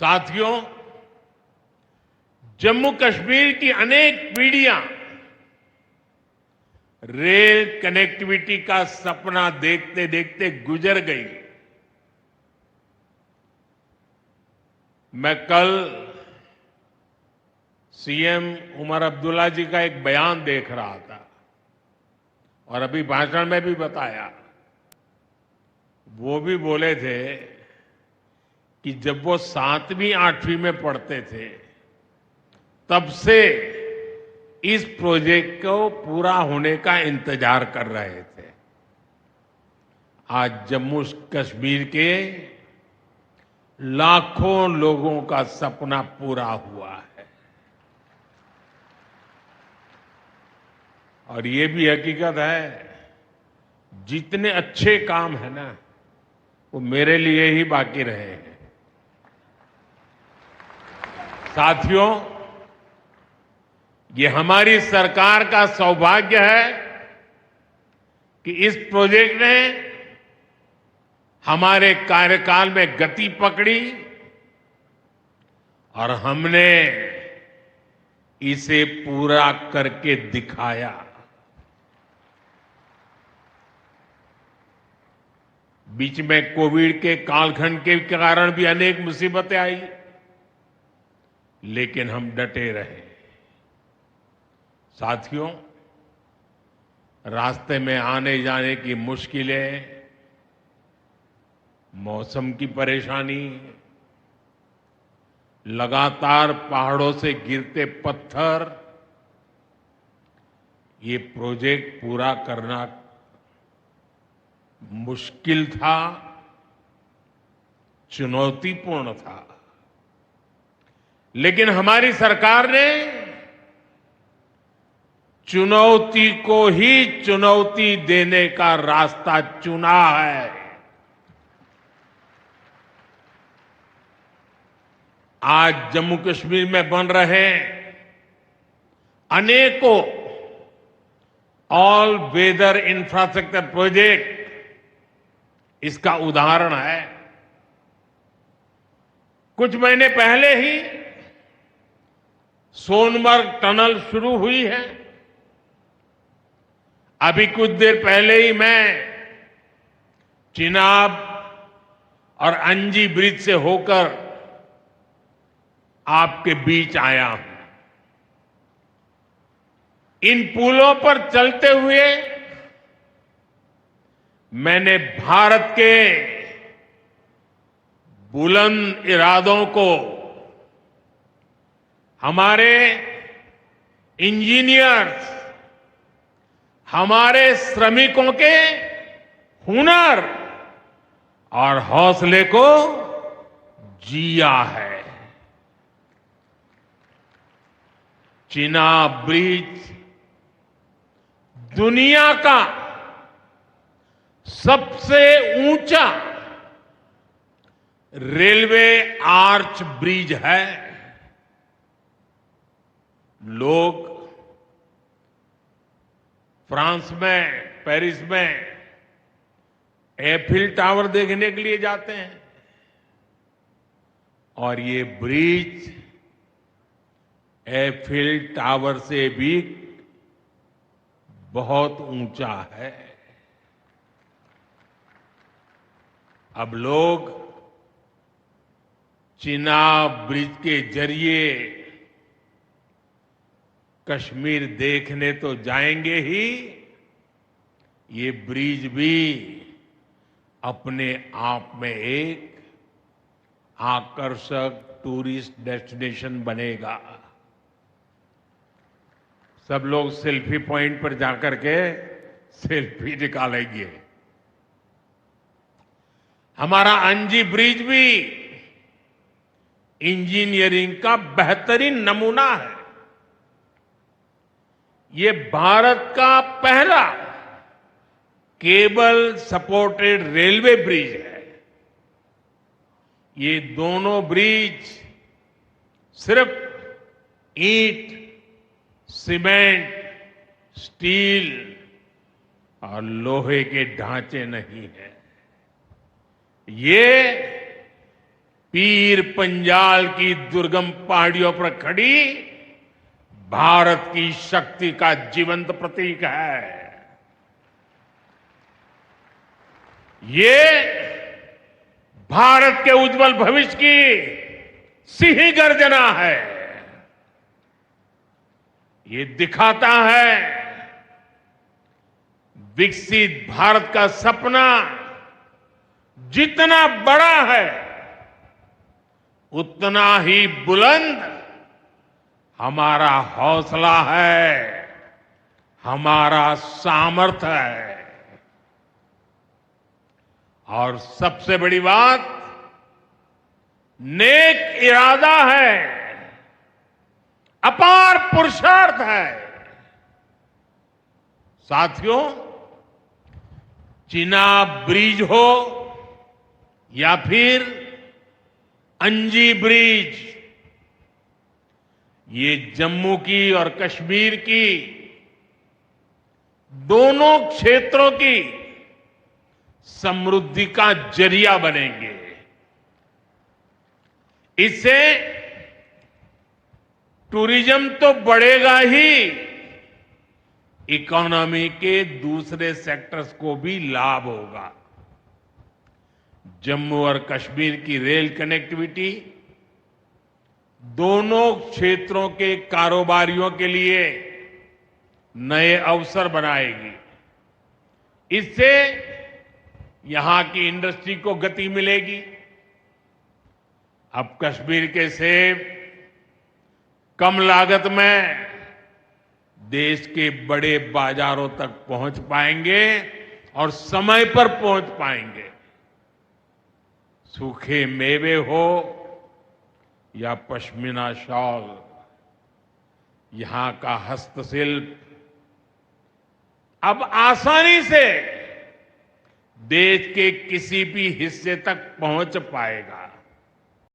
साथियों, जम्मू कश्मीर की अनेक पीढ़ियां रेल कनेक्टिविटी का सपना देखते देखते गुजर गई। मैं कल सीएम उमर अब्दुल्ला जी का एक बयान देख रहा था और अभी भाषण में भी बताया। वो भी बोले थे कि जब वो 7वीं 8वीं में पढ़ते थे तब से इस प्रोजेक्ट को पूरा होने का इंतजार कर रहे थे। आज जम्मू कश्मीर के लाखों लोगों का सपना पूरा हुआ है। और ये भी हकीकत है, जितने अच्छे काम है ना, वो मेरे लिए ही बाकी रहे हैं। साथियों, ये हमारी सरकार का सौभाग्य है कि इस प्रोजेक्ट ने हमारे कार्यकाल में गति पकड़ी और हमने इसे पूरा करके दिखाया। बीच में कोविड के कालखंड के कारण भी अनेक मुसीबतें आई, लेकिन हम डटे रहे। साथियों, रास्ते में आने जाने की मुश्किलें, मौसम की परेशानी, लगातार पहाड़ों से गिरते पत्थर, ये प्रोजेक्ट पूरा करना मुश्किल था, चुनौतीपूर्ण था। लेकिन हमारी सरकार ने चुनौती को ही चुनौती देने का रास्ता चुना है। आज जम्मू कश्मीर में बन रहे अनेकों ऑल वेदर इंफ्रास्ट्रक्चर प्रोजेक्ट इसका उदाहरण है। कुछ महीने पहले ही सोनमर्ग टनल शुरू हुई है। अभी कुछ देर पहले ही मैं चिनाब और अंजी ब्रिज से होकर आपके बीच आया हूं। इन पुलों पर चलते हुए मैंने भारत के बुलंद इरादों को, हमारे इंजीनियर्स, हमारे श्रमिकों के हुनर और हौसले को जिया है। चिनाब ब्रिज दुनिया का सबसे ऊंचा रेलवे आर्च ब्रिज है। लोग फ्रांस में, पेरिस में एफिल टावर देखने के लिए जाते हैं और ये ब्रिज एफिल टावर से भी बहुत ऊंचा है। अब लोग चिनाब ब्रिज के जरिए कश्मीर देखने तो जाएंगे ही, ये ब्रिज भी अपने आप में एक आकर्षक टूरिस्ट डेस्टिनेशन बनेगा। सब लोग सेल्फी पॉइंट पर जाकर के सेल्फी निकालेंगे। हमारा अंजी ब्रिज भी इंजीनियरिंग का बेहतरीन नमूना है। ये भारत का पहला केबल सपोर्टेड रेलवे ब्रिज है। ये दोनों ब्रिज सिर्फ ईंट, सीमेंट, स्टील और लोहे के ढांचे नहीं है। ये पीर पंजाल की दुर्गम पहाड़ियों पर खड़ी भारत की शक्ति का जीवंत प्रतीक है। ये भारत के उज्जवल भविष्य की सिंह गर्जना है। ये दिखाता है विकसित भारत का सपना जितना बड़ा है उतना ही बुलंद हमारा हौसला है, हमारा सामर्थ्य है। और सबसे बड़ी बात, नेक इरादा है, अपार पुरुषार्थ है। साथियों, चिनाब ब्रिज हो या फिर अंजी ब्रिज, ये जम्मू की और कश्मीर की दोनों क्षेत्रों की समृद्धि का जरिया बनेंगे। इससे टूरिज्म तो बढ़ेगा ही, इकोनॉमी के दूसरे सेक्टर्स को भी लाभ होगा। जम्मू और कश्मीर की रेल कनेक्टिविटी दोनों क्षेत्रों के कारोबारियों के लिए नए अवसर बनाएगी। इससे यहां की इंडस्ट्री को गति मिलेगी। अब कश्मीर के सेब कम लागत में देश के बड़े बाजारों तक पहुंच पाएंगे और समय पर पहुंच पाएंगे। सूखे मेवे हो या पश्मीना शॉल, यहां का हस्तशिल्प अब आसानी से देश के किसी भी हिस्से तक पहुंच पाएगा।